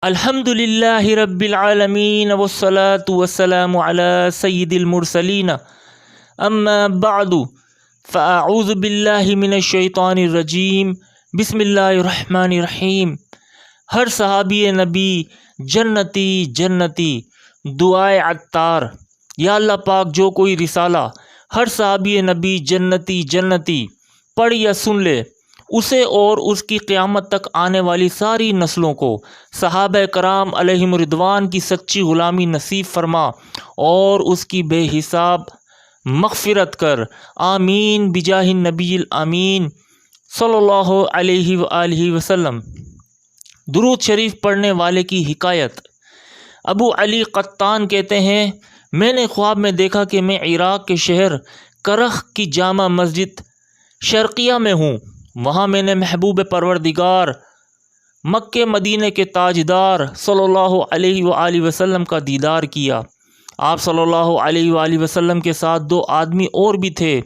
الحمدللہ رب العالمین والصلاة والسلام علی سید المرسلین اما بعد فاعوذ باللہ من الشیطان الرجیم بسم اللہ الرحمن الرحیم۔ ہر صحابی نبی جنتی جنتی دعائے عطار۔ یا اللہ پاک جو کوئی رسالہ ہر صحابی نبی جنتی جنتی پڑھ یا سن لے اسے اور اس کی قیامت تک آنے والی ساری نسلوں کو صحابہ کرام علیہم رضوان کی سچی غلامی نصیب فرما اور اس کی بے حساب مغفرت کر، آمین بجاہ النبی الامین صلی اللہ علیہ وآلہ وسلم۔ درود شریف پڑھنے والے کی حکایت۔ ابو علی قطان کہتے ہیں، میں نے خواب میں دیکھا کہ میں عراق کے شہر کرخ کی جامع مسجد شرقیہ میں ہوں۔ وہاں میں نے محبوب پروردگار مکہ مدینہ کے تاجدار صلی اللہ علیہ وآلہ وسلم کا دیدار کیا۔ آپ صلی اللہ علیہ وآلہ وسلم کے ساتھ دو آدمی اور بھی تھے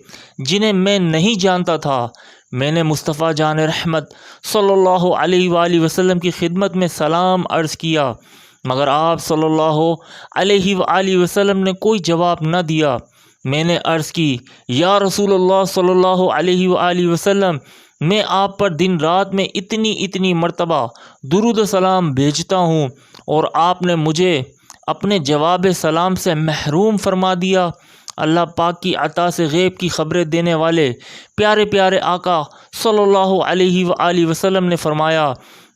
جنہیں میں نہیں جانتا تھا۔ میں نے مصطفیٰ جان رحمت صلی اللہ علیہ وآلہ وسلم کی خدمت میں سلام عرض کیا، مگر آپ صلی اللہ علیہ وآلہ وسلم نے کوئی جواب نہ دیا۔ میں نے عرض کی، یا رسول اللہ صلی اللہ علیہ وآلہ وسلم، میں آپ پر دن رات میں اتنی مرتبہ درود و سلام بھیجتا ہوں اور آپ نے مجھے اپنے جواب سلام سے محروم فرما دیا۔ اللہ پاک کی عطا سے غیب کی خبریں دینے والے پیارے پیارے آقا صلی اللہ علیہ وآلہ وسلم نے فرمایا،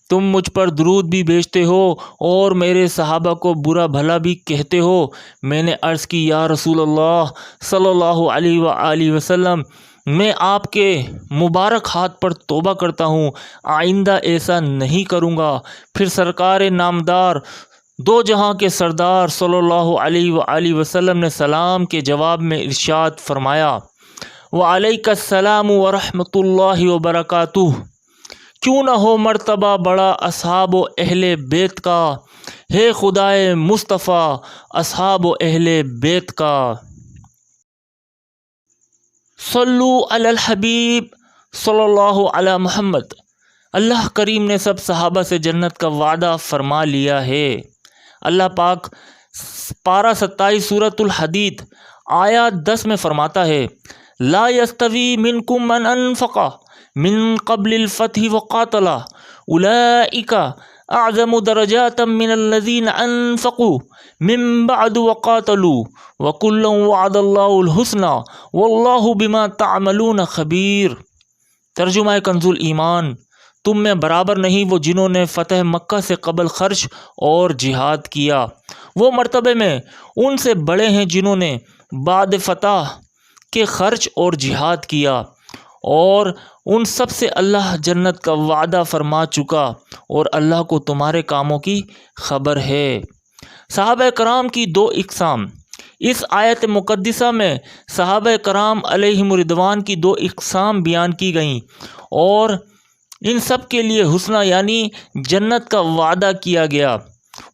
تم مجھ پر درود بھی بھیجتے ہو اور میرے صحابہ کو برا بھلا بھی کہتے ہو۔ میں نے عرض کی، یا رسول اللہ صلی اللہ علیہ وآلہ وسلم، میں آپ کے مبارک ہاتھ پر توبہ کرتا ہوں، آئندہ ایسا نہیں کروں گا۔ پھر سرکار نامدار دو جہاں کے سردار صلی اللہ علیہ وآلہ وسلم نے سلام کے جواب میں ارشاد فرمایا، وعلیک السلام ورحمۃ اللہ وبرکاتہ۔ کیوں نہ ہو مرتبہ بڑا اصحاب و اہل بیت کا، ہے خدائے مصطفیٰ اصحاب و اہل بیت کا۔ صلو علی الحبیب صلی اللہ علی محمد۔ اللہ کریم نے سب صحابہ سے جنت کا وعدہ فرما لیا ہے۔ اللہ پاک پارہ 27 سورۃ الحدید آیات 10 میں فرماتا ہے، لا یستوی منکم من انفق من قبل الفتح وقاتل اولئک اعظم درجات من الذین انفقوا من بعد وقاتلوا وکلا وعد اللہ الحسنی واللہ بما تعملون خبیر۔ ترجمہ کنز ایمان، تم میں برابر نہیں وہ جنہوں نے فتح مکہ سے قبل خرچ اور جہاد کیا، وہ مرتبے میں ان سے بڑے ہیں جنہوں نے بعد فتح کے خرچ اور جہاد کیا، اور ان سب سے اللہ جنت کا وعدہ فرما چکا اور اللہ کو تمہارے کاموں کی خبر ہے۔ صحابہ کرام کی دو اقسام۔ اس آیت مقدسہ میں صحابہ کرام علیہم رضوان کی دو اقسام بیان کی گئیں اور ان سب کے لیے حسنہ یعنی جنت کا وعدہ کیا گیا۔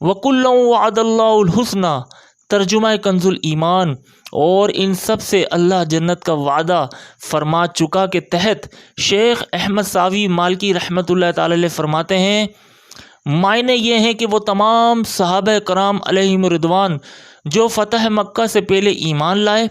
وَكُلًّا وَعَدَ اللَّهُ الْحُسْنَى ترجمہ کنز ایمان، اور ان سب سے اللہ جنت کا وعدہ فرما چکا کے تحت شیخ احمد ساوی مالکی رحمۃ اللہ تعالی علیہ فرماتے ہیں، معنی یہ ہیں کہ وہ تمام صحابہ کرام علیہم رضوان جو فتح مکہ سے پہلے ایمان لائے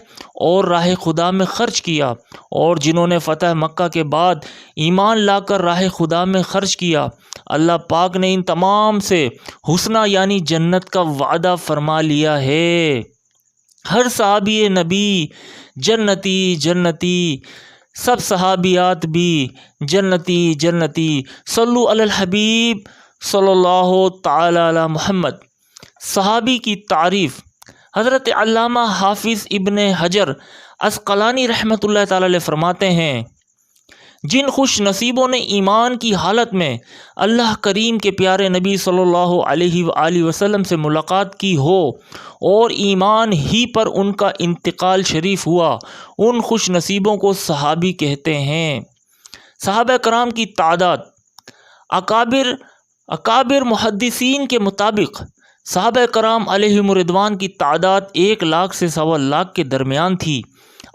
اور راہ خدا میں خرچ کیا، اور جنہوں نے فتح مکہ کے بعد ایمان لا کر راہ خدا میں خرچ کیا، اللہ پاک نے ان تمام سے حسنہ یعنی جنت کا وعدہ فرما لیا ہے۔ ہر صحابی نبی جنتی جنتی، سب صحابیات بھی جنتی جنتی۔ صلو علی الحبیب صلی اللہ تعالی علی محمد۔ صحابی کی تعریف۔ حضرت علامہ حافظ ابن حجر عسقلانی رحمۃ اللہ تعالی علیہ فرماتے ہیں، جن خوش نصیبوں نے ایمان کی حالت میں اللہ کریم کے پیارے نبی صلی اللہ علیہ وآلہ وسلم سے ملاقات کی ہو اور ایمان ہی پر ان کا انتقال شریف ہوا، ان خوش نصیبوں کو صحابی کہتے ہیں۔ صحابہ کرام کی تعداد۔ اکابر محدثین کے مطابق صحابہ کرام علیہم رضوان کی تعداد 1 لاکھ سے 1.25 لاکھ کے درمیان تھی۔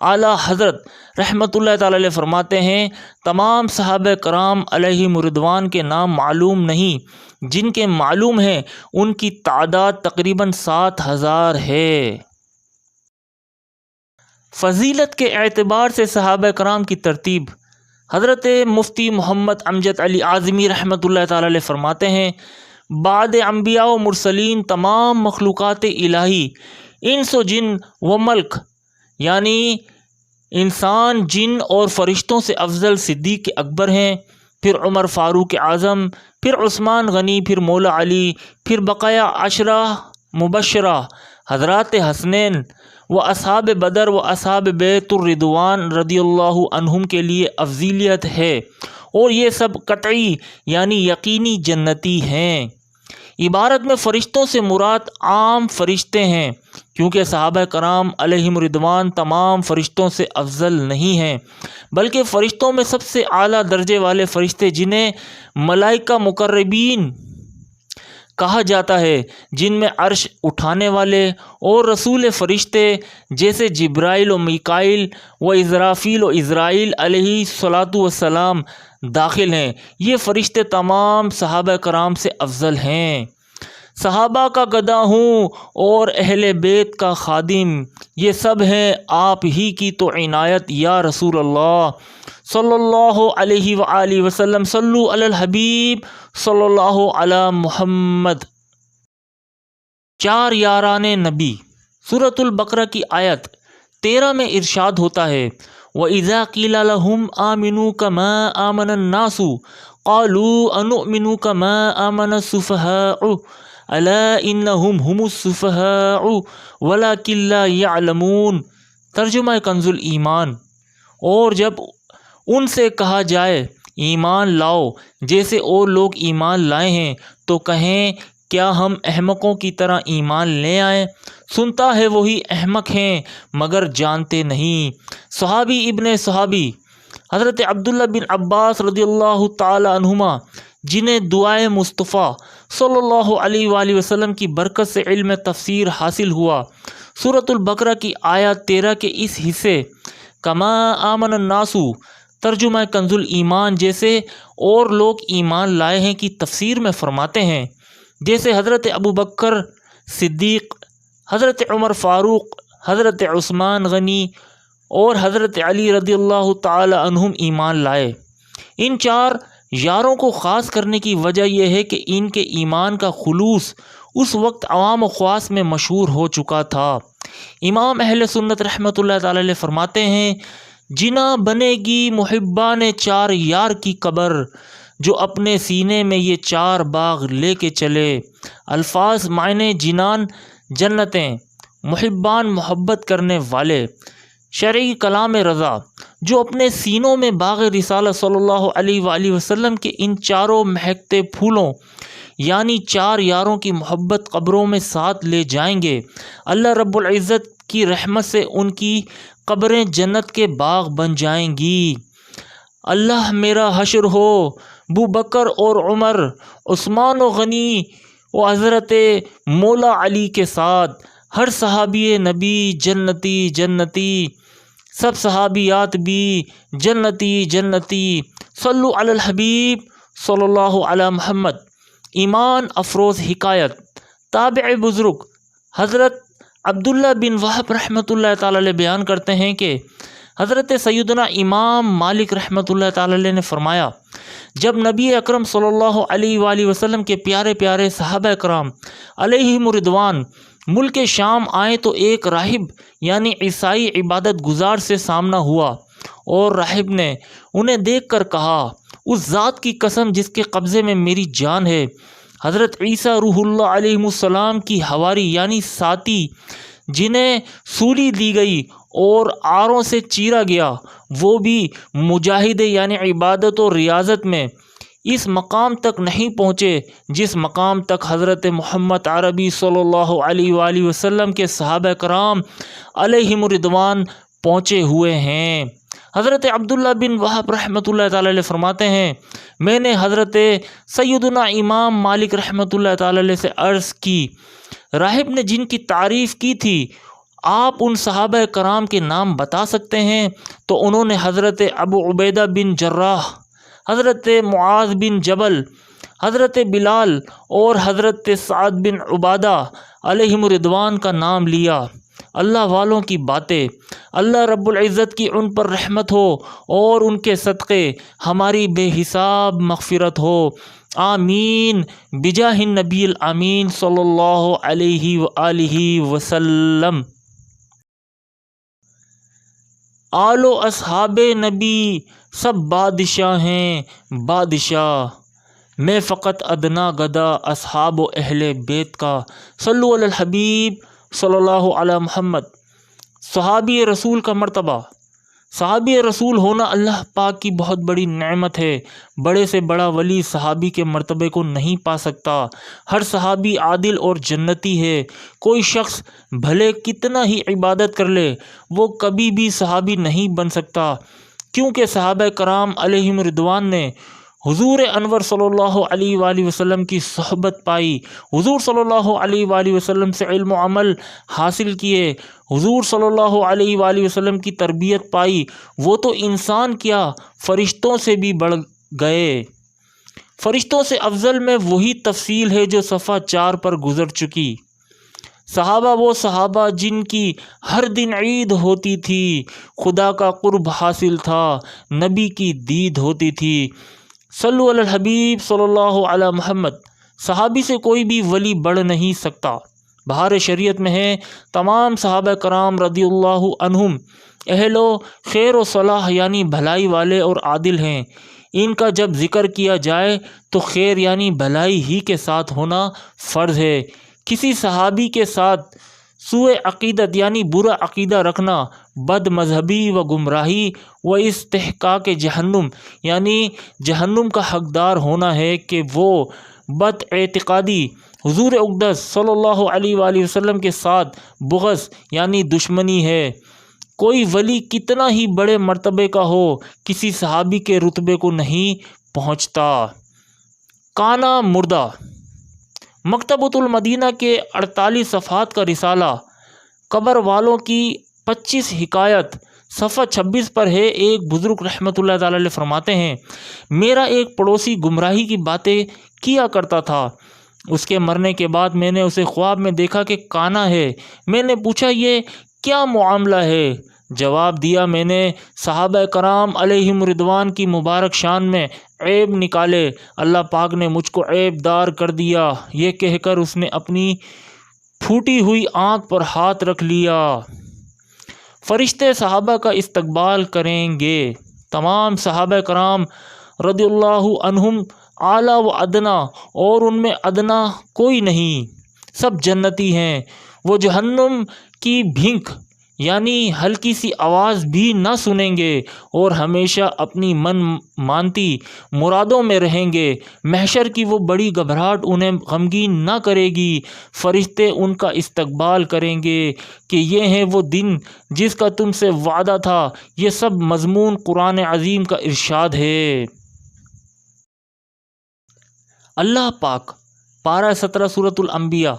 اعلیٰ حضرت رحمۃ اللہ تعالی علیہ فرماتے ہیں، تمام صحابہ کرام علیہم رضوان کے نام معلوم نہیں، جن کے معلوم ہیں ان کی تعداد تقریباً 7,000 ہے۔ فضیلت کے اعتبار سے صحابہ کرام کی ترتیب، حضرت مفتی محمد امجد علی اعظمی رحمۃ اللہ تعالی علیہ فرماتے ہیں، بعد انبیاء و مرسلین تمام مخلوقات الہی انس و جن و ملک، یعنی انسان، جن اور فرشتوں سے افضل صدیق اکبر ہیں، پھر عمر فاروق اعظم، پھر عثمان غنی، پھر مولا علی، پھر بقایا عشرہ مبشرہ حضرات حسنین و اصحاب بدر و اصحاب بیت الرضوان رضی اللہ عنہم کے لیے افضیلیت ہے، اور یہ سب قطعی یعنی یقینی جنتی ہیں۔ عبارت میں فرشتوں سے مراد عام فرشتے ہیں، کیونکہ صحابہ کرام علیہم رضوان تمام فرشتوں سے افضل نہیں ہیں، بلکہ فرشتوں میں سب سے اعلیٰ درجے والے فرشتے جنہیں ملائکہ مقربین کہا جاتا ہے، جن میں عرش اٹھانے والے اور رسول فرشتے جیسے جبرائیل و میکائیل و اسرافیل و عزرائیل علیہ الصلاۃ والسلام داخل ہیں۔ یہ فرشتے تمام صحابہ کرام سے افضل ہیں۔ صحابہ کا گدا ہوں اور اہل بیت کا خادم، یہ سب ہیں آپ ہی کی تو عنایت یا رسول اللہ صلی اللہ علیہ وآلہ وسلم۔ صلو علی الحبیب صلی اللہ علی محمد۔ 4 یاران نبی، سورۃ البقرہ کی آیت 13 میں ارشاد ہوتا ہے، وَإِذَا قِيلَ لَهُمْ آمِنُوا كَمَا آمَنَ النَّاسُ قَالُوا أَنُؤْمِنُ كَمَا آمَنَ السُّفَهَاءُ أَلَا إِنَّهُمْ هُمُ السُّفَهَاءُ وَلَكِنْ لَا يَعْلَمُونَ۔ ترجمہ کنز الایمان۔ اور جب ان سے کہا جائے ایمان لاؤ جیسے اور لوگ ایمان لائے ہیں، تو کہیں کیا ہم احمقوں کی طرح ایمان لے آئیں؟ سنتا ہے وہی احمق ہیں مگر جانتے نہیں۔ صحابی ابن صحابی حضرت عبداللہ بن عباس رضی اللہ تعالی عنہما، جنہیں دعائے مصطفیٰ صلی اللہ علیہ وآلہ وسلم کی برکت سے علم تفسیر حاصل ہوا، سورۃ البقرہ کی آیت 13 کے اس حصے کما آمن الناس، ترجمہ کنز الایمان، جیسے اور لوگ ایمان لائے ہیں کی تفسیر میں فرماتے ہیں، جیسے حضرت ابو بکر صدیق، حضرت عمر فاروق، حضرت عثمان غنی اور حضرت علی رضی اللہ تعالی عنہم ایمان لائے۔ ان 4 یاروں کو خاص کرنے کی وجہ یہ ہے کہ ان کے ایمان کا خلوص اس وقت عوام و خواص میں مشہور ہو چکا تھا۔ امام اہل سنت رحمۃ اللہ تعالی علیہ فرماتے ہیں، جنا بنے گی محبان 4 یار کی قبر، جو اپنے سینے میں یہ 4 باغ لے کے چلے۔ الفاظ معنی جنان جنتیں، محبان محبت کرنے والے، شرعی کلام رضا، جو اپنے سینوں میں باغ رسالہ صلی اللہ علیہ وآلہ وسلم کے ان 4 مہکتے پھولوں یعنی 4 یاروں کی محبت قبروں میں ساتھ لے جائیں گے۔ اللہ رب العزت کی رحمت سے ان کی قبریں جنت کے باغ بن جائیں گی۔ اللہ میرا حشر ہو ابو بکر اور عمر، عثمان و غنی و حضرت مولا علی کے ساتھ، ہر صحابی نبی جنتی جنتی، سب صحابیات بھی جنتی جنتی۔ صلو علی الحبیب صلی اللہ علی محمد۔ ایمان افروز حکایت، تابع بزرگ حضرت عبداللہ بن وہب رحمۃ اللہ تعالی علیہ بیان کرتے ہیں کہ حضرت سیدنا امام مالک رحمۃ اللہ تعالی علیہ نے فرمایا، جب نبی اکرم صلی اللہ علیہ وآلہ وسلم کے پیارے پیارے صحابہ کرام علیہم رضوان ملک شام آئے تو ایک راہب یعنی عیسائی عبادت گزار سے سامنا ہوا، اور راہب نے انہیں دیکھ کر کہا، اس ذات کی قسم جس کے قبضے میں میری جان ہے، حضرت عیسیٰ روح اللہ علیہ السلام کی حواری یعنی ساتھی، جنہیں سولی دی گئی اور آروں سے چیرا گیا، وہ بھی مجاہد یعنی عبادت و ریاضت میں اس مقام تک نہیں پہنچے جس مقام تک حضرت محمد عربی صلی اللہ علیہ وآلہ وسلم کے صحابہ کرام علیہم رضوان پہنچے ہوئے ہیں۔ حضرت عبداللہ بن وہب رحمۃ اللہ تعالی علیہ فرماتے ہیں، میں نے حضرت سیدنا امام مالک رحمۃ اللہ تعالی علیہ سے عرض کی، راہب نے جن کی تعریف کی تھی آپ ان صحابہ کرام کے نام بتا سکتے ہیں؟ تو انہوں نے حضرت ابو عبیدہ بن جراح، حضرت معاذ بن جبل، حضرت بلال اور حضرت سعد بن عبادہ علیہم رضوان کا نام لیا۔ اللہ والوں کی باتیں، اللہ رب العزت کی ان پر رحمت ہو اور ان کے صدقے ہماری بے حساب مغفرت ہو، آمین بجاہ النبی الامین صلی اللہ علیہ وآلہ وسلم۔ آل و اصحاب نبی سب بادشاہ ہیں بادشاہ، میں فقط ادنا گدا اصحاب و اہل بیت کا، صلو علی الحبیب صلی اللہ علی محمد۔ صحابی رسول کا مرتبہ، صحابی رسول ہونا اللہ پاک کی بہت بڑی نعمت ہے۔ بڑے سے بڑا ولی صحابی کے مرتبے کو نہیں پا سکتا۔ ہر صحابی عادل اور جنتی ہے۔ کوئی شخص بھلے کتنا ہی عبادت کر لے، وہ کبھی بھی صحابی نہیں بن سکتا، کیونکہ صحابہ کرام علیہم رضوان نے حضور انور صلی اللہ علیہ وآلہ وسلم کی صحبت پائی، حضور صلی اللہ علیہ وآلہ وسلم سے علم و عمل حاصل کیے، حضور صلی اللہ علیہ وآلہ وسلم کی تربیت پائی۔ وہ تو انسان کیا، فرشتوں سے بھی بڑھ گئے۔ فرشتوں سے افضل میں وہی تفصیل ہے جو صفحہ 4 پر گزر چکی۔ صحابہ وہ صحابہ جن کی ہر دن عید ہوتی تھی، خدا کا قرب حاصل تھا، نبی کی دید ہوتی تھی۔ صلو علی الحبیب صلی اللہ علی محمد۔ صحابی سے کوئی بھی ولی بڑھ نہیں سکتا۔ بہار شریعت میں ہے، تمام صحابہ کرام رضی اللہ عنہم اہل و خیر و صلاح یعنی بھلائی والے اور عادل ہیں۔ ان کا جب ذکر کیا جائے تو خیر یعنی بھلائی ہی کے ساتھ ہونا فرض ہے۔ کسی صحابی کے ساتھ سوء عقیدت یعنی برا عقیدہ رکھنا بد مذہبی و گمراہی و استحقاق جہنم یعنی جہنم کا حقدار ہونا ہے کہ وہ بد اعتقادی حضور اقدس صلی اللہ علیہ وآلہ وسلم کے ساتھ بغض یعنی دشمنی ہے۔ کوئی ولی کتنا ہی بڑے مرتبے کا ہو، کسی صحابی کے رتبے کو نہیں پہنچتا۔ کانا مردہ، مکتبۃ المدینہ کے 48 صفحات کا رسالہ قبر والوں کی 25 حکایت صفحہ 26 پر ہے۔ ایک بزرگ رحمۃ اللہ تعالی علیہ فرماتے ہیں، میرا ایک پڑوسی گمراہی کی باتیں کیا کرتا تھا۔ اس کے مرنے کے بعد میں نے اسے خواب میں دیکھا کہ کانا ہے۔ میں نے پوچھا یہ کیا معاملہ ہے؟ جواب دیا، میں نے صحابہ کرام علیہم رضوان کی مبارک شان میں عیب نکالے، اللہ پاک نے مجھ کو عیب دار کر دیا۔ یہ کہہ کر اس نے اپنی پھوٹی ہوئی آنکھ پر ہاتھ رکھ لیا۔ فرشتے صحابہ کا استقبال کریں گے۔ تمام صحابہ کرام رضی اللہ عنہم اعلیٰ و ادنا اور ان میں ادنا کوئی نہیں، سب جنتی ہیں۔ وہ جہنم کی بھینک یعنی ہلکی سی آواز بھی نہ سنیں گے اور ہمیشہ اپنی من مانتی مرادوں میں رہیں گے۔ محشر کی وہ بڑی گھبراہٹ انہیں غمگین نہ کرے گی۔ فرشتے ان کا استقبال کریں گے کہ یہ ہے وہ دن جس کا تم سے وعدہ تھا۔ یہ سب مضمون قرآن عظیم کا ارشاد ہے۔ اللہ پاک پارہ 17 سورۃ الانبیاء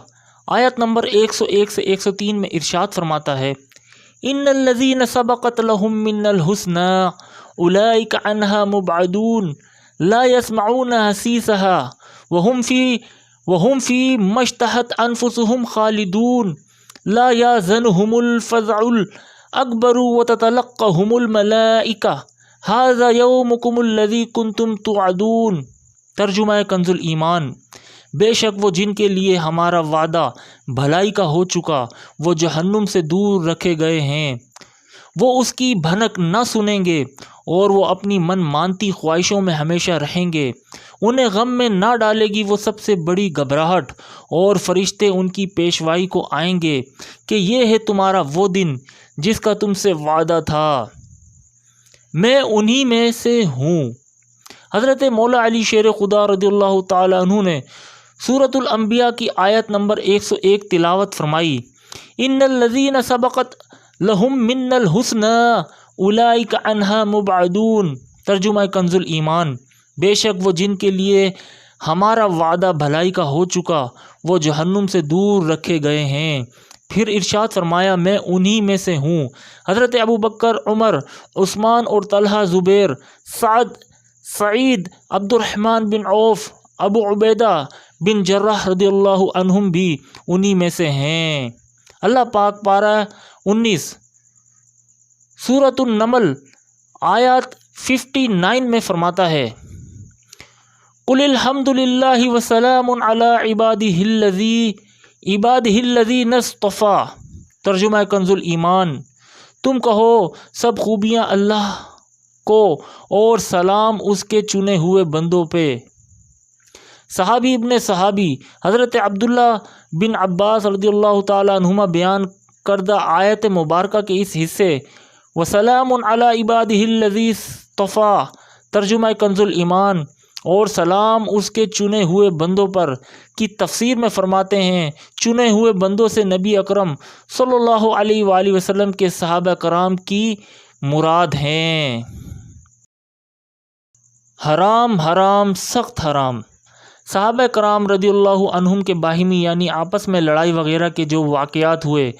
آیت نمبر 101 سے 103 میں ارشاد فرماتا ہے، ان الذین سبقت لهم من الحسنى اولئک عنها مبعدون لا يسمعون حسیسها وهم فی ما اشتهت انفسهم خالدون لا يحزنهم الفزع الاکبر وتتلقاهم الملائکہ ھذا یومکم الذی کنتم توعدون۔ ترجمہ کنز الایمان، بے شک وہ جن کے لیے ہمارا وعدہ بھلائی کا ہو چکا، وہ جہنم سے دور رکھے گئے ہیں، وہ اس کی بھنک نہ سنیں گے اور وہ اپنی من مانتی خواہشوں میں ہمیشہ رہیں گے۔ انہیں غم میں نہ ڈالے گی وہ سب سے بڑی گھبراہٹ، اور فرشتے ان کی پیشوائی کو آئیں گے کہ یہ ہے تمہارا وہ دن جس کا تم سے وعدہ تھا، میں انہی میں سے ہوں۔ حضرت مولا علی شیر خدا رضی اللہ تعالی عنہ نے سورۃ الانبیاء کی آیت نمبر 101 تلاوت فرمائی، ان الذین سبقت لہم من الحسنى اولئک عنہا مبعدون۔ ترجمہ کنز الایمان، بے شک وہ جن کے لیے ہمارا وعدہ بھلائی کا ہو چکا، وہ جہنم سے دور رکھے گئے ہیں۔ پھر ارشاد فرمایا، میں انہی میں سے ہوں۔ حضرت ابوبکر، عمر، عثمان اور طلحہ، زبیر، سعد، سعید، عبد الرحمن بن عوف، ابو عبیدہ بن جراح رضی اللہ عنہم بھی انہی میں سے ہیں۔ اللہ پاک پارہ 19 سورۃ النمل آیات 59 میں فرماتا ہے قل الحمد للہ وسلام علی عبادہ الذین اصطفیٰ۔ ترجمہ کنز الایمان، تم کہو سب خوبیاں اللہ کو اور سلام اس کے چنے ہوئے بندوں پہ۔ صحابی ابن صحابی حضرت عبداللہ بن عباس رضی اللہ تعالیٰ عنہما بیان کردہ آیت مبارکہ کے اس حصے وسلام علی عبادہ الذین اصطفیٰ ترجمہ کنز الایمان اور سلام اس کے چنے ہوئے بندوں پر کی تفسیر میں فرماتے ہیں چنے ہوئے بندوں سے نبی اکرم صلی اللہ علیہ وآلہ وسلم کے صحابہ کرام کی مراد ہیں۔ حرام حرام سخت حرام۔ صحابہ کرام رضی اللہ عنہم کے باہمی یعنی آپس میں لڑائی وغیرہ کے جو واقعات ہوئے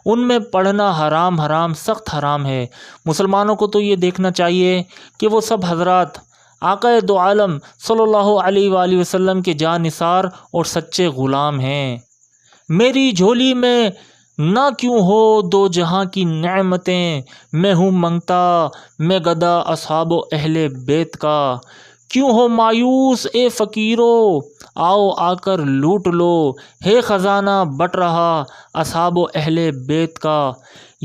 ان میں پڑھنا حرام حرام سخت حرام ہے۔ مسلمانوں کو تو یہ دیکھنا چاہیے کہ وہ سب حضرات آقا دو عالم صلی اللہ علیہ وآلہ وسلم کے جاں نثار اور سچے غلام ہیں۔ میری جھولی میں نہ کیوں ہو دو جہاں کی نعمتیں، میں ہوں منگتا میں گدا اصحاب و اہل بیت کا۔ کیوں ہو مایوس اے فقیرو آؤ آ کر لوٹ لو، ہے خزانہ بٹ رہا اصحاب و اہل بیت کا۔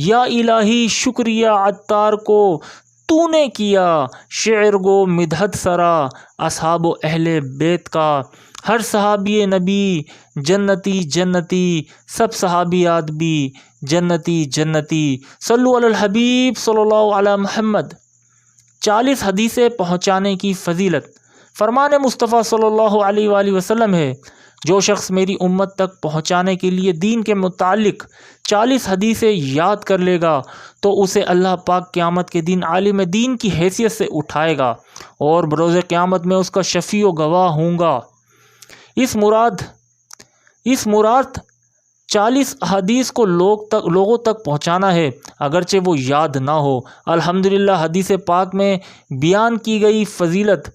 یا الہی شکریہ عطار کو تو نے کیا، شعر گو مدحت سرا اصحاب و اہل بیت کا۔ ہر صحابی نبی جنتی جنتی، سب صحابیات بھی جنتی جنتی۔ صلو علی الحبیب صلی اللہ علی محمد۔ 40 حدیثیں پہنچانے کی فضیلت۔ فرمان مصطفیٰ صلی اللہ علیہ وآلہ وسلم ہے جو شخص میری امت تک پہنچانے کے لیے دین کے متعلق 40 حدیثیں یاد کر لے گا تو اسے اللہ پاک قیامت کے دن عالم دین کی حیثیت سے اٹھائے گا اور بروز قیامت میں اس کا شفیع و گواہ ہوں گا۔ اس مراد 40 احادیث کو لوگوں تک پہنچانا ہے اگرچہ وہ یاد نہ ہو۔ الحمدللہ حدیث پاک میں بیان کی گئی فضیلت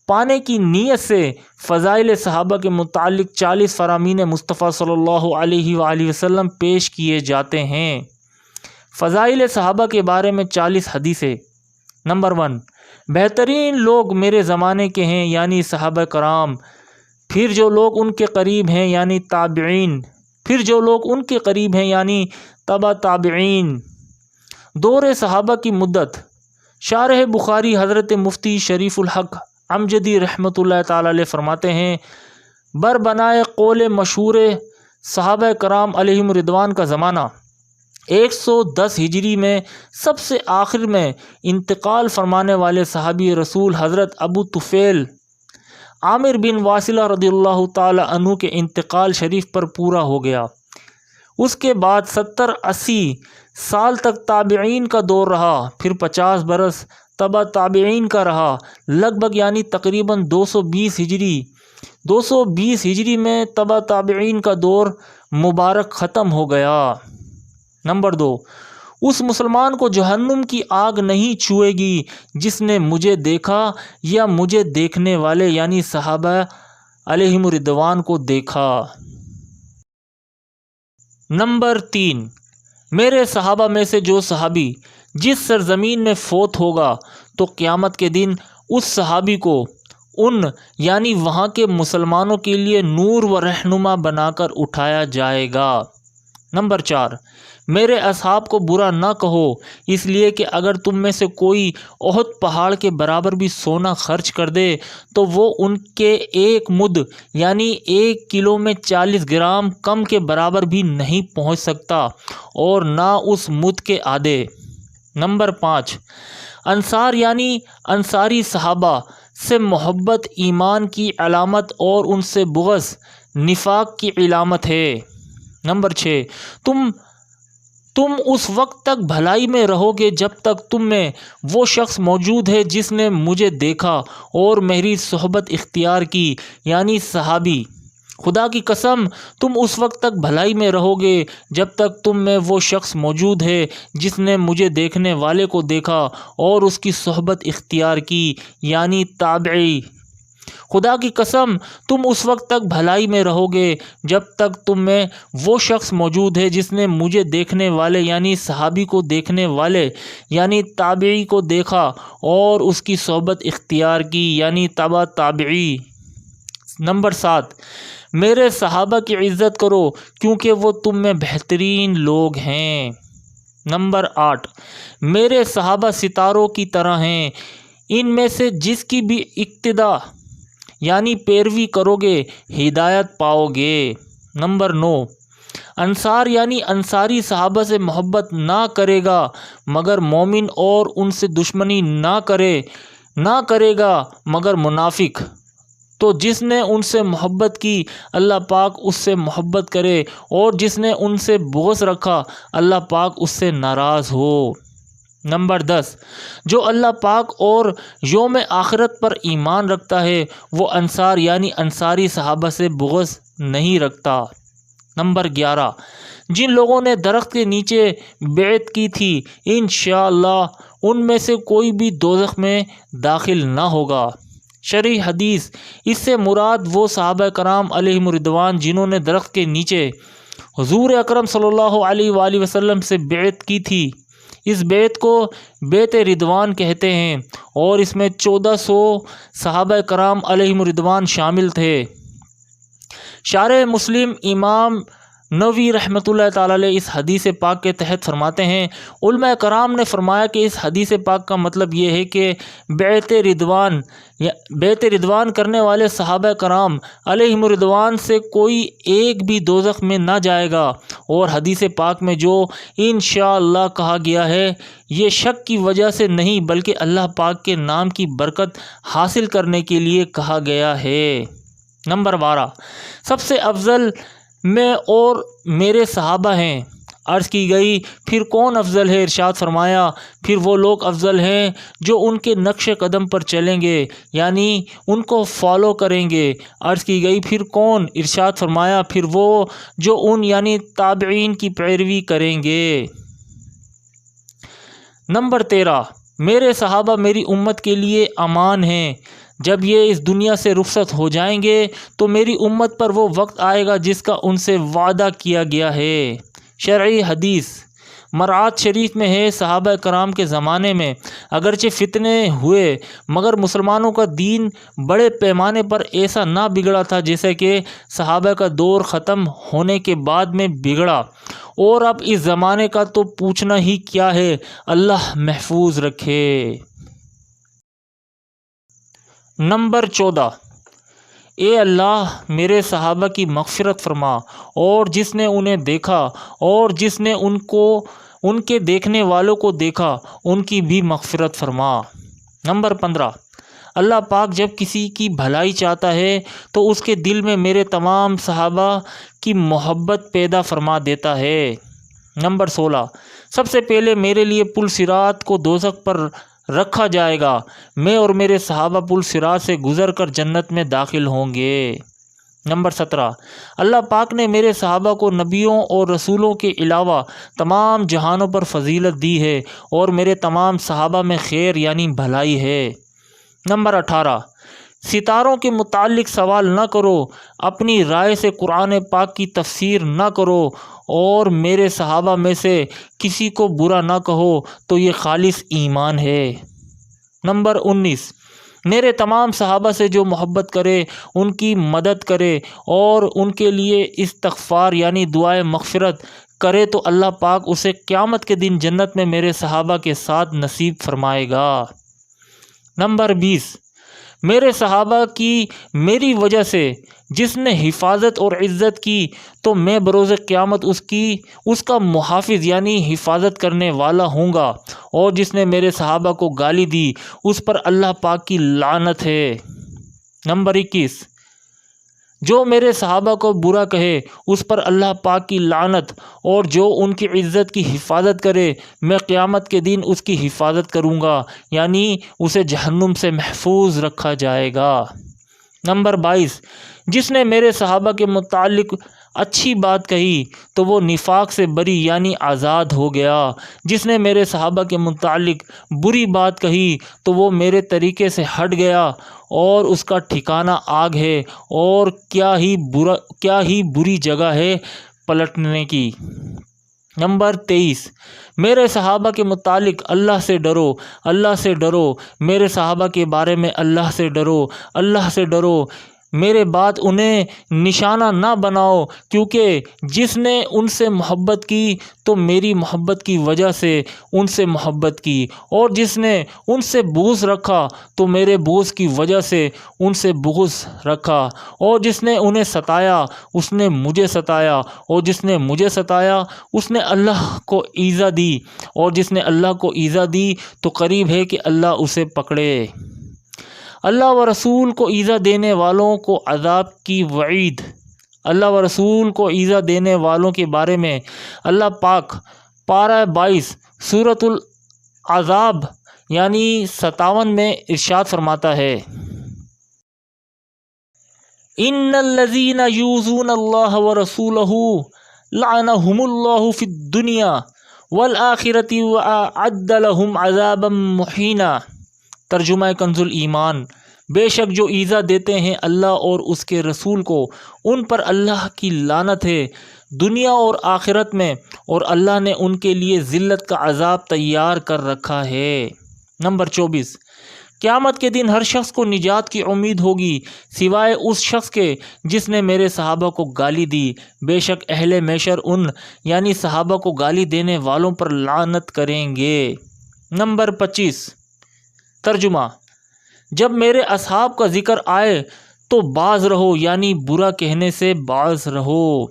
پانے کی نیت سے فضائل صحابہ کے متعلق 40 فرامین مصطفیٰ صلی اللہ علیہ وآلہ وسلم پیش کیے جاتے ہیں۔ فضائل صحابہ کے بارے میں 40 حدیثیں۔ نمبر 1، بہترین لوگ میرے زمانے کے ہیں یعنی صحابہ کرام، پھر جو لوگ ان کے قریب ہیں یعنی تابعین، پھر جو لوگ ان کے قریب ہیں یعنی تبع تابعین۔ دور صحابہ کی مدت۔ شارح بخاری حضرت مفتی شریف الحق امجدی رحمۃ اللہ تعالی علیہ فرماتے ہیں بربنائے قول مشہور صحابہ کرام علیہم رضوان کا زمانہ 110 ہجری میں سب سے آخر میں انتقال فرمانے والے صحابی رسول حضرت ابو طفیل عامر بن واصلہ رضی اللہ تعالی عنہ کے انتقال شریف پر پورا ہو گیا۔ اس کے بعد 70-80 سال تک تابعین کا دور رہا، پھر 50 برس تبع تابعین کا رہا، لگ بھگ یعنی تقریباً 220 ہجری میں تبع تابعین کا دور مبارک ختم ہو گیا۔ نمبر 2، اس مسلمان کو جہنم کی آگ نہیں چھوئے گی جس نے مجھے دیکھا یا مجھے دیکھنے والے یعنی صحابہ علیہم رضوان کو دیکھا۔ نمبر 3، میرے صحابہ میں سے جو صحابی جس سرزمین میں فوت ہوگا تو قیامت کے دن اس صحابی کو ان یعنی وہاں کے مسلمانوں کے لیے نور و رہنما بنا کر اٹھایا جائے گا۔ نمبر 4، میرے اصحاب کو برا نہ کہو، اس لیے کہ اگر تم میں سے کوئی احد پہاڑ کے برابر بھی سونا خرچ کر دے تو وہ ان کے ایک مد یعنی 1 کلو میں 40 گرام کم کے برابر بھی نہیں پہنچ سکتا اور نہ اس مد کے آدھے۔ نمبر 5، انصار یعنی انصاری صحابہ سے محبت ایمان کی علامت اور ان سے بغض نفاق کی علامت ہے۔ نمبر 6، تم اس وقت تک بھلائی میں رہو گے جب تک تم میں وہ شخص موجود ہے جس نے مجھے دیکھا اور میری صحبت اختیار کی یعنی صحابی۔ خدا کی قسم تم اس وقت تک بھلائی میں رہو گے جب تک تم میں وہ شخص موجود ہے جس نے مجھے دیکھنے والے کو دیکھا اور اس کی صحبت اختیار کی یعنی تابعی۔ خدا کی قسم تم اس وقت تک بھلائی میں رہو گے جب تک تم میں وہ شخص موجود ہے جس نے مجھے دیکھنے والے یعنی صحابی کو دیکھنے والے یعنی تابعی کو دیکھا اور اس کی صحبت اختیار کی یعنی تبع تابعی۔ نمبر 7، میرے صحابہ کی عزت کرو کیونکہ وہ تم میں بہترین لوگ ہیں۔ نمبر 8، میرے صحابہ ستاروں کی طرح ہیں، ان میں سے جس کی بھی اقتدا یعنی پیروی کرو گے ہدایت پاؤ گے۔ نمبر 9، انصار یعنی انصاری صحابہ سے محبت نہ کرے گا مگر مومن اور ان سے دشمنی نہ کرے گا مگر منافق، تو جس نے ان سے محبت کی اللہ پاک اس سے محبت کرے اور جس نے ان سے بغض رکھا اللہ پاک اس سے ناراض ہو۔ نمبر 10، جو اللہ پاک اور یوم آخرت پر ایمان رکھتا ہے وہ انصار یعنی انصاری صحابہ سے بغض نہیں رکھتا۔ نمبر 11، جن لوگوں نے درخت کے نیچے بیعت کی تھی انشاءاللہ ان میں سے کوئی بھی دوزخ میں داخل نہ ہوگا۔ شرعی حدیث، اس سے مراد وہ صحابہ کرام علیہم الرضوان جنہوں نے درخت کے نیچے حضور اکرم صلی اللہ علیہ وآلہ وسلم سے بیعت کی تھی۔ اس بیعت کو بیعت رضوان کہتے ہیں اور اس میں 1400 صحابہ کرام علیہم الرضوان شامل تھے۔ شارح مسلم امام نووی رحمۃ اللہ تعالی علیہ اس حدیث پاک کے تحت فرماتے ہیں، علماء کرام نے فرمایا کہ اس حدیث پاک کا مطلب یہ ہے کہ بیعت رضوان کرنے والے صحابہ کرام علیہم الرضوان سے کوئی ایک بھی دوزخ میں نہ جائے گا، اور حدیث پاک میں جو انشاءاللہ کہا گیا ہے یہ شک کی وجہ سے نہیں بلکہ اللہ پاک کے نام کی برکت حاصل کرنے کے لیے کہا گیا ہے۔ نمبر 12، سب سے افضل میں اور میرے صحابہ ہیں۔ عرض کی گئی پھر کون افضل ہے؟ ارشاد فرمایا پھر وہ لوگ افضل ہیں جو ان کے نقش قدم پر چلیں گے یعنی ان کو فالو کریں گے۔ عرض کی گئی پھر کون؟ ارشاد فرمایا پھر وہ جو ان یعنی تابعین کی پیروی کریں گے۔ نمبر 13، میرے صحابہ میری امت کے لیے امان ہیں، جب یہ اس دنیا سے رخصت ہو جائیں گے تو میری امت پر وہ وقت آئے گا جس کا ان سے وعدہ کیا گیا ہے۔ شرعی حدیث مرعات شریف میں ہے، صحابہ کرام کے زمانے میں اگرچہ فتنے ہوئے مگر مسلمانوں کا دین بڑے پیمانے پر ایسا نہ بگڑا تھا جیسے کہ صحابہ کا دور ختم ہونے کے بعد میں بگڑا، اور اب اس زمانے کا تو پوچھنا ہی کیا ہے، اللہ محفوظ رکھے۔ نمبر 14، اے اللہ میرے صحابہ کی مغفرت فرما، اور جس نے انہیں دیکھا اور جس نے ان کے دیکھنے والوں کو دیکھا ان کی بھی مغفرت فرما۔ نمبر 15، اللہ پاک جب کسی کی بھلائی چاہتا ہے تو اس کے دل میں میرے تمام صحابہ کی محبت پیدا فرما دیتا ہے۔ نمبر 16، سب سے پہلے میرے لیے پل صراط کو دوزخ پر رکھا جائے گا، میں اور میرے صحابہ پل صراط سے گزر کر جنت میں داخل ہوں گے۔ نمبر 17، اللہ پاک نے میرے صحابہ کو نبیوں اور رسولوں کے علاوہ تمام جہانوں پر فضیلت دی ہے اور میرے تمام صحابہ میں خیر یعنی بھلائی ہے۔ نمبر 18، ستاروں کے متعلق سوال نہ کرو، اپنی رائے سے قرآن پاک کی تفسیر نہ کرو، اور میرے صحابہ میں سے کسی کو برا نہ کہو تو یہ خالص ایمان ہے۔ نمبر 19، میرے تمام صحابہ سے جو محبت کرے ان کی مدد کرے اور ان کے لیے استغفار یعنی دعائے مغفرت کرے تو اللہ پاک اسے قیامت کے دن جنت میں میرے صحابہ کے ساتھ نصیب فرمائے گا۔ نمبر 20، میرے صحابہ کی میری وجہ سے جس نے حفاظت اور عزت کی تو میں بروز قیامت اس کا محافظ یعنی حفاظت کرنے والا ہوں گا، اور جس نے میرے صحابہ کو گالی دی اس پر اللہ پاک کی لعنت ہے۔ نمبر 21، جو میرے صحابہ کو برا کہے اس پر اللہ پاک کی لعنت، اور جو ان کی عزت کی حفاظت کرے میں قیامت کے دن اس کی حفاظت کروں گا یعنی اسے جہنم سے محفوظ رکھا جائے گا۔ نمبر 22، جس نے میرے صحابہ کے متعلق اچھی بات کہی تو وہ نفاق سے بری یعنی آزاد ہو گیا۔ جس نے میرے صحابہ کے متعلق بری بات کہی تو وہ میرے طریقے سے ہٹ گیا اور اس کا ٹھکانہ آگ ہے، اور کیا ہی بری جگہ ہے پلٹنے کی۔ نمبر 23، میرے صحابہ کے متعلق اللہ سے ڈرو، اللہ سے ڈرو۔ میرے صحابہ کے بارے میں اللہ سے ڈرو، اللہ سے ڈرو۔ میرے بعد انہیں نشانہ نہ بناؤ، کیونکہ جس نے ان سے محبت کی تو میری محبت کی وجہ سے ان سے محبت کی، اور جس نے ان سے بغض رکھا تو میرے بغض کی وجہ سے ان سے بغض رکھا، اور جس نے انہیں ستایا اس نے مجھے ستایا، اور جس نے مجھے ستایا اس نے اللہ کو ایذا دی، اور جس نے اللہ کو ایذا دی تو قریب ہے کہ اللہ اسے پکڑے۔ اللہ و رسول کو ایذا دینے والوں کو عذاب کی وعید۔ اللہ و رسول کو ایذا دینے والوں کے بارے میں اللہ پاک پارہ 22 سورۃ العذاب یعنی 57 میں ارشاد فرماتا ہے، ان الذین یؤذون اللہ ورسولہ لعنہم اللہ فی الدنیا والآخرۃ وأعد لهم عذابا مہینا۔ ترجمہ کنز الایمان، بے شک جو ایذا دیتے ہیں اللہ اور اس کے رسول کو ان پر اللہ کی لعنت ہے دنیا اور آخرت میں، اور اللہ نے ان کے لیے ذلت کا عذاب تیار کر رکھا ہے۔ نمبر 24، قیامت کے دن ہر شخص کو نجات کی امید ہوگی سوائے اس شخص کے جس نے میرے صحابہ کو گالی دی، بے شک اہل محشر ان یعنی صحابہ کو گالی دینے والوں پر لعنت کریں گے۔ نمبر 25، ترجمہ، جب میرے اصحاب کا ذکر آئے تو باز رہو یعنی برا کہنے سے باز رہو۔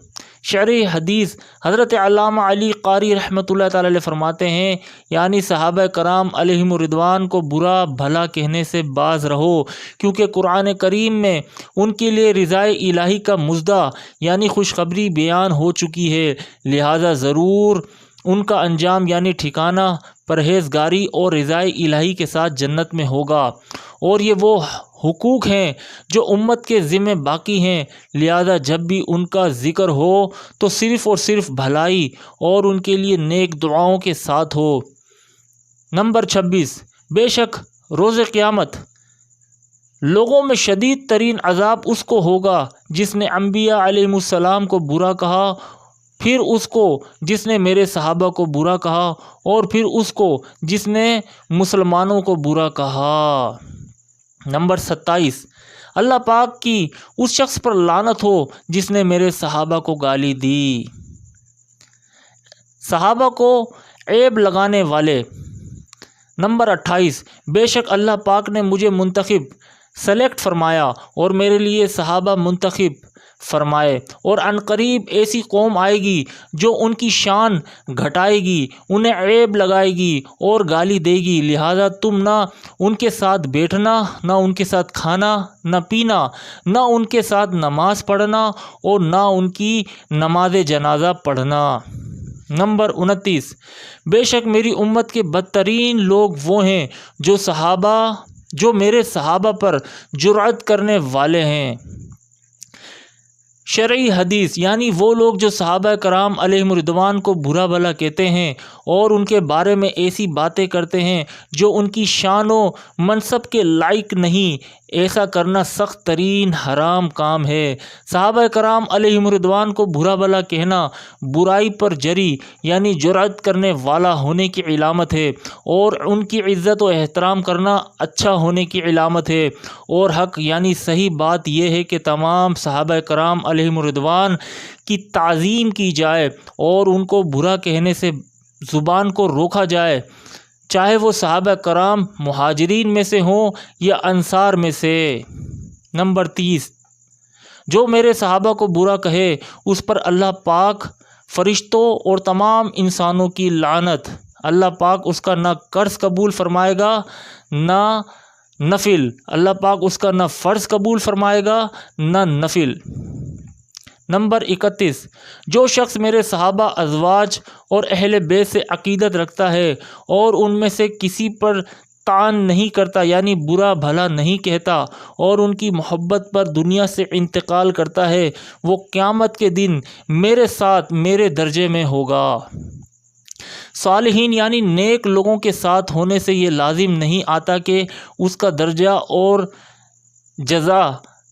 شرح حدیث حضرت علامہ علی قاری رحمۃ اللہ تعالی علیہ فرماتے ہیں، یعنی صحابہ کرام علیہم الرضوان کو برا بھلا کہنے سے باز رہو، کیونکہ قرآن کریم میں ان کے لیے رضائے الہی کا مژدہ یعنی خوشخبری بیان ہو چکی ہے، لہٰذا ضرور ان کا انجام یعنی ٹھکانہ پرہیزگاری اور رضائے الہی کے ساتھ جنت میں ہوگا، اور یہ وہ حقوق ہیں جو امت کے ذمہ باقی ہیں، لہذا جب بھی ان کا ذکر ہو تو صرف اور صرف بھلائی اور ان کے لیے نیک دعاؤں کے ساتھ ہو۔ نمبر 26، بے شک روز قیامت لوگوں میں شدید ترین عذاب اس کو ہوگا جس نے انبیاء علیہم السلام کو برا کہا، پھر اس کو جس نے میرے صحابہ کو برا کہا، اور پھر اس کو جس نے مسلمانوں کو برا کہا۔ نمبر 27، اللہ پاک کی اس شخص پر لعنت ہو جس نے میرے صحابہ کو گالی دی۔ صحابہ کو عیب لگانے والے۔ نمبر 28، بے شک اللہ پاک نے مجھے منتخب سلیکٹ فرمایا اور میرے لیے صحابہ منتخب فرمائے، اور عنقریب ایسی قوم آئے گی جو ان کی شان گھٹائے گی، انہیں عیب لگائے گی اور گالی دے گی، لہٰذا تم نہ ان کے ساتھ بیٹھنا، نہ ان کے ساتھ کھانا نہ پینا، نہ ان کے ساتھ نماز پڑھنا اور نہ ان کی نماز جنازہ پڑھنا۔ نمبر 29، بے شک میری امت کے بدترین لوگ وہ ہیں جو میرے صحابہ پر جرأت کرنے والے ہیں۔ شرعی حدیث، یعنی وہ لوگ جو صحابہ کرام علیہم الرضوان کو برا بھلا کہتے ہیں اور ان کے بارے میں ایسی باتیں کرتے ہیں جو ان کی شان و منصب کے لائق نہیں، ایسا کرنا سخت ترین حرام کام ہے۔ صحابہ کرام علیہم الرضوان کو برا بھلا کہنا برائی پر جری یعنی جرأت کرنے والا ہونے کی علامت ہے، اور ان کی عزت و احترام کرنا اچھا ہونے کی علامت ہے، اور حق یعنی صحیح بات یہ ہے کہ تمام صحابہ کرام علیہم الرضوان کی تعظیم کی جائے اور ان کو برا کہنے سے زبان کو روکا جائے، چاہے وہ صحابہ کرام مہاجرین میں سے ہوں یا انصار میں سے۔ نمبر 30، جو میرے صحابہ کو برا کہے اس پر اللہ پاک، فرشتوں اور تمام انسانوں کی لعنت۔ اللہ پاک اس کا نہ قرض قبول فرمائے گا نہ نفل، اللہ پاک اس کا نہ فرض قبول فرمائے گا نہ نفل۔ نمبر 31، جو شخص میرے صحابہ ازواج اور اہل بیت سے عقیدت رکھتا ہے اور ان میں سے کسی پر طعن نہیں کرتا یعنی برا بھلا نہیں کہتا اور ان کی محبت پر دنیا سے انتقال کرتا ہے، وہ قیامت کے دن میرے ساتھ میرے درجے میں ہوگا۔ صالحین یعنی نیک لوگوں کے ساتھ ہونے سے یہ لازم نہیں آتا کہ اس کا درجہ اور جزا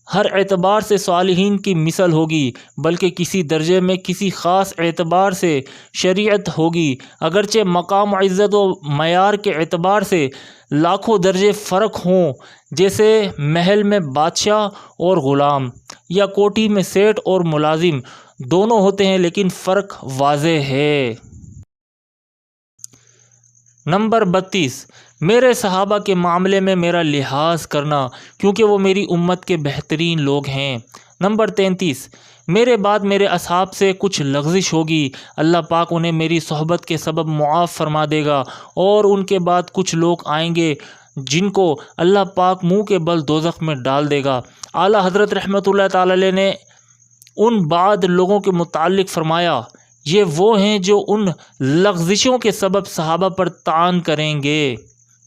ہر اعتبار سے صالحین کی مثل ہوگی، بلکہ کسی درجے میں کسی خاص اعتبار سے شریعت ہوگی، اگرچہ مقام و عزت و معیار کے اعتبار سے لاکھوں درجے فرق ہوں، جیسے محل میں بادشاہ اور غلام یا کوٹھی میں سیٹ اور ملازم دونوں ہوتے ہیں، لیکن فرق واضح ہے۔ نمبر 32، میرے صحابہ کے معاملے میں میرا لحاظ کرنا کیونکہ وہ میری امت کے بہترین لوگ ہیں۔ نمبر 33، میرے بعد میرے اصحاب سے کچھ لغزش ہوگی، اللہ پاک انہیں میری صحبت کے سبب معاف فرما دے گا، اور ان کے بعد کچھ لوگ آئیں گے جن کو اللہ پاک منہ کے بل دوزخ میں ڈال دے گا۔ اعلیٰ حضرت رحمۃ اللہ تعالی علیہ نے ان بعد لوگوں کے متعلق فرمایا، یہ وہ ہیں جو ان لغزشوں کے سبب صحابہ پر طعن کریں گے۔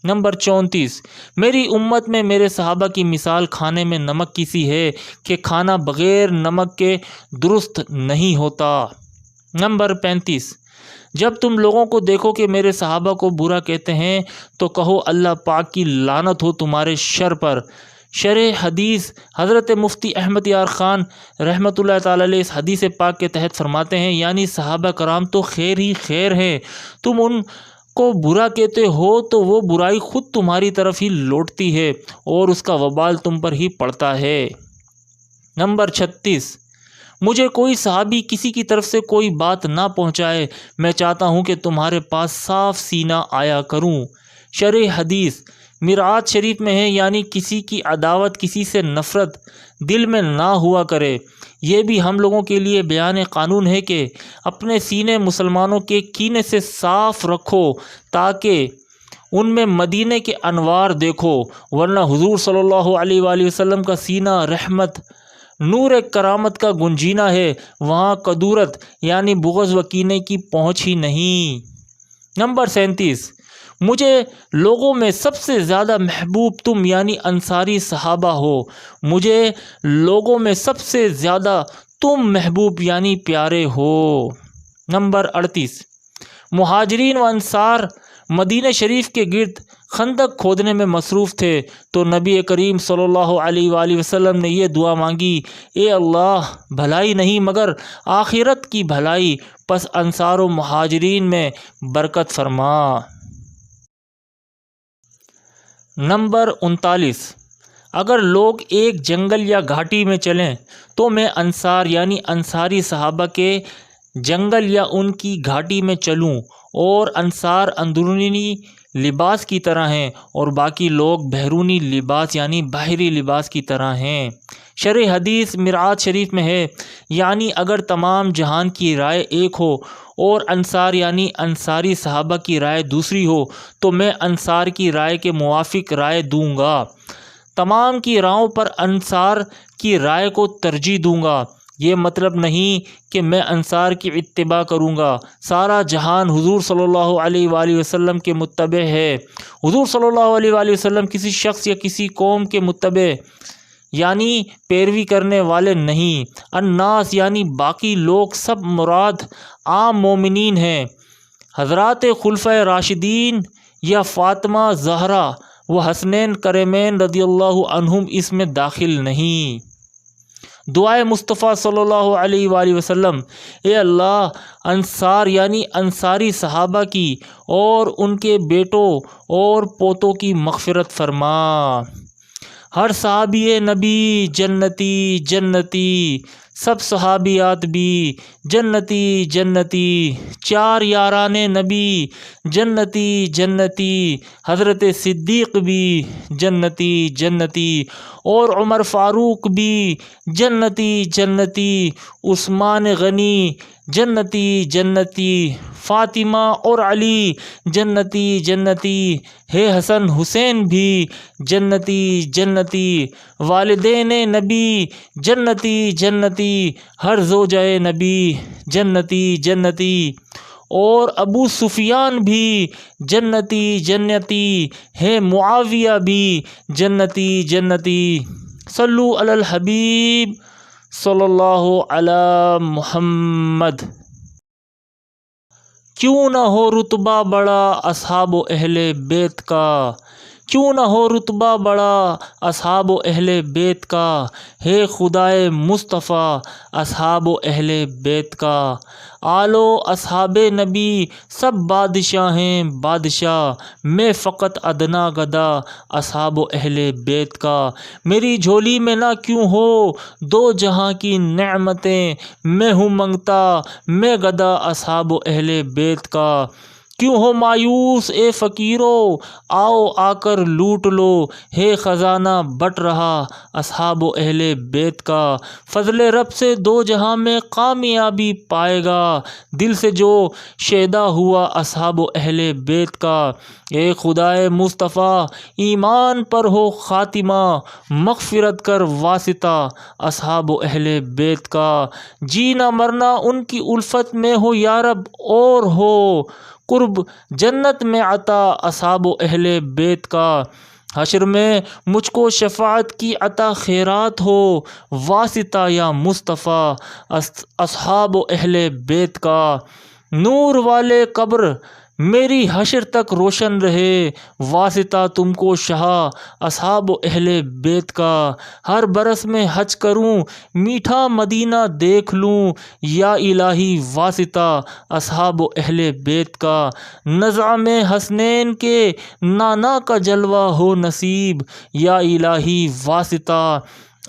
نمبر 34، میری امت میں میرے صحابہ کی مثال کھانے میں نمک کی سی ہے کہ کھانا بغیر نمک کے درست نہیں ہوتا۔ نمبر 35، جب تم لوگوں کو دیکھو کہ میرے صحابہ کو برا کہتے ہیں تو کہو اللہ پاک کی لعنت ہو تمہارے شر پر۔ شرح حدیث حضرت مفتی احمد یار خان رحمۃ اللہ تعالی علیہ اس حدیث پاک کے تحت فرماتے ہیں، یعنی صحابہ کرام تو خیر ہی خیر ہیں، تم ان کو برا کہتے ہو تو وہ برائی خود تمہاری طرف ہی لوٹتی ہے اور اس کا وبال تم پر ہی پڑتا ہے۔ نمبر 36، مجھے کوئی صحابی کسی کی طرف سے کوئی بات نہ پہنچائے، میں چاہتا ہوں کہ تمہارے پاس صاف سینہ آیا کروں۔ شرح حدیث مرآت شریف میں ہے، یعنی کسی کی عداوت، کسی سے نفرت دل میں نہ ہوا کرے۔ یہ بھی ہم لوگوں کے لیے بیان قانون ہے کہ اپنے سینے مسلمانوں کے کینے سے صاف رکھو تاکہ ان میں مدینے کے انوار دیکھو، ورنہ حضور صلی اللہ علیہ وآلہ وسلم کا سینہ رحمت نور کرامت کا گنجینہ ہے، وہاں کدورت یعنی بغض و کینے کی پہنچ ہی نہیں۔ نمبر 37، مجھے لوگوں میں سب سے زیادہ محبوب تم یعنی انصاری صحابہ ہو، مجھے لوگوں میں سب سے زیادہ تم محبوب یعنی پیارے ہو۔ نمبر 38، مہاجرین و انصار مدینہ شریف کے گرد خندق کھودنے میں مصروف تھے تو نبی کریم صلی اللہ علیہ وآلہ وسلم نے یہ دعا مانگی، اے اللہ بھلائی نہیں مگر آخرت کی بھلائی، پس انصار و مہاجرین میں برکت فرما۔ نمبر 39، اگر لوگ ایک جنگل یا گھاٹی میں چلیں تو میں انصار یعنی انصاری صحابہ کے جنگل یا ان کی گھاٹی میں چلوں، اور انصار اندرونی لباس کی طرح ہیں اور باقی لوگ بیرونی لباس یعنی باہری لباس کی طرح ہیں۔ شرح حدیث مرآت شریف میں ہے، یعنی اگر تمام جہان کی رائے ایک ہو اور انصار یعنی انصاری صحابہ کی رائے دوسری ہو تو میں انصار کی رائے کے موافق رائے دوں گا، تمام کی رائوں پر انصار کی رائے کو ترجیح دوں گا۔ یہ مطلب نہیں کہ میں انصار کی اتباع کروں گا، سارا جہان حضور صلی اللہ علیہ وآلہ وسلم کے متبع ہے، حضور صلی اللہ علیہ وآلہ وسلم کسی شخص یا کسی قوم کے متبع یعنی پیروی کرنے والے نہیں۔ الناس یعنی باقی لوگ سب مراد عام مومنین ہیں، حضرات خلفۂ راشدین یا فاطمہ زہرا و حسنین کرمین رضی اللہ عنہم اس میں داخل نہیں۔ دعائے مصطفیٰ صلی اللہ علیہ وآلہ وسلم، اے اللہ انصار یعنی انصاری صحابہ کی اور ان کے بیٹوں اور پوتوں کی مغفرت فرما۔ ہر صحابی نبی جنتی جنتی، سب صحابیات بھی جنتی جنتی، چار یاران نبی جنتی جنتی، حضرت صدیق بھی جنتی جنتی اور عمر فاروق بھی جنتی جنتی، عثمان غنی جنتی جنتی، فاطمہ اور علی جنتی جنتی، ہے حسن حسین بھی جنتی جنتی، والدین نبی جنتی جنتی، ہر زوجہ نبی جنتی جنتی، اور ابو سفیان بھی جنتی ہے، معاویہ بھی جنتی۔ صلو علی الحبیب صلی اللہ علی محمد۔ کیوں نہ ہو رتبہ بڑا اصحاب و اہل بیت کا، کیوں نہ ہو رتبہ بڑا اصحاب و اہل بیت کا، ہے خدائے مصطفیٰ اصحاب و اہل بیت کا۔ آل و اصحاب نبی سب بادشاہ ہیں بادشاہ، میں فقط ادنا گدا اصحاب و اہل بیت کا۔ میری جھولی میں نہ کیوں ہو دو جہاں کی نعمتیں، میں ہوں منگتا میں گدا اصحاب و اہل بیت کا۔ کیوں ہو مایوس اے فقیرو، آؤ آ کر لوٹ لو، ہے خزانہ بٹ رہا اصحاب و اہل بیت کا۔ فضل رب سے دو جہاں میں کامیابی پائے گا، دل سے جو شیدا ہوا اصحاب و اہل بیت کا۔ اے خدائے مصطفیٰ ایمان پر ہو خاتمہ، مغفرت کر واسطہ اصحاب و اہل بیت کا۔ جینا مرنا ان کی الفت میں ہو یا رب، اور ہو قرب جنت میں عطا اصحاب و اہل بیت کا۔ حشر میں مجھ کو شفاعت کی عطا خیرات ہو، واسطہ یا مصطفیٰ اصحاب و اہل بیت کا۔ نور والے قبر میری حشر تک روشن رہے، واسطہ تم کو شاہ اصحاب و اہل بیت کا۔ ہر برس میں حج کروں میٹھا مدینہ دیکھ لوں، یا الہی واسطہ اصحاب و اہل بیت کا۔ نزع میں حسنین کے نانا کا جلوہ ہو نصیب، یا الہی واسطہ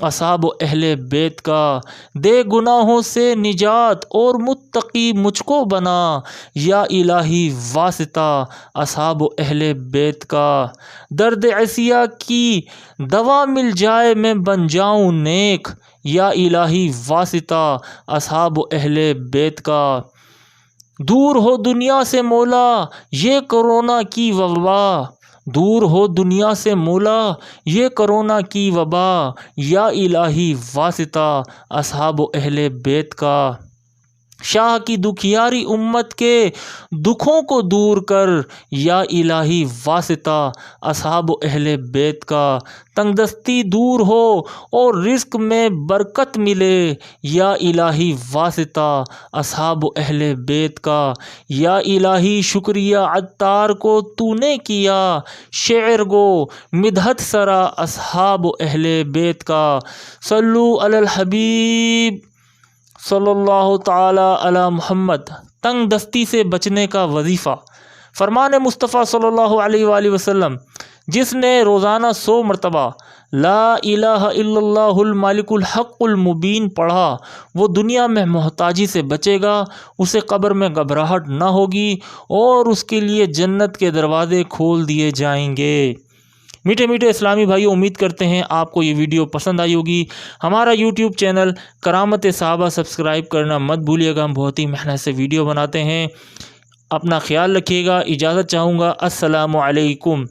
اصحاب و اہل بیت کا۔ دے گناہوں سے نجات اور متقی مجھ کو بنا، یا الہی واسطہ اصحاب و اہل بیت کا۔ درد عصیہ کی دوا مل جائے میں بن جاؤں نیک، یا الہی واسطہ اصحاب و اہل بیت کا۔ دور ہو دنیا سے مولا یہ کرونا کی وبا، دور ہو دنیا سے مولا یہ کرونا کی وبا، یا الہی واسطہ اصحاب و اہل بیت کا۔ شاہ کی دکھیاری امت کے دکھوں کو دور کر، یا الہی واسطہ اصحاب و اہل بیت کا۔ تنگ دستی دور ہو اور رزق میں برکت ملے، یا الہی واسطہ اصحاب و اہل بیت کا۔ یا الہی شکریہ عطار کو تو نے کیا، شعر گو مدحت سرا اصحاب و اہل بیت کا۔ صلو علی الحبیب صلی اللہ تعالی علی محمد۔ تنگ دستی سے بچنے کا وظیفہ۔ فرمان مصطفیٰ صلی اللہ علیہ وآلہ وسلم، جس نے روزانہ 100 مرتبہ لا الہ الا اللہ المالک الحق المبین پڑھا، وہ دنیا میں محتاجی سے بچے گا، اسے قبر میں گھبراہٹ نہ ہوگی، اور اس کے لیے جنت کے دروازے کھول دیے جائیں گے۔ میٹھے میٹھے اسلامی بھائیوں، امید کرتے ہیں آپ کو یہ ویڈیو پسند آئی ہوگی۔ ہمارا یوٹیوب چینل کرامت صحابہ سبسکرائب کرنا مت بھولیے گا، ہم بہت ہی محنت سے ویڈیو بناتے ہیں۔ اپنا خیال رکھیے گا، اجازت چاہوں گا، السلام علیکم۔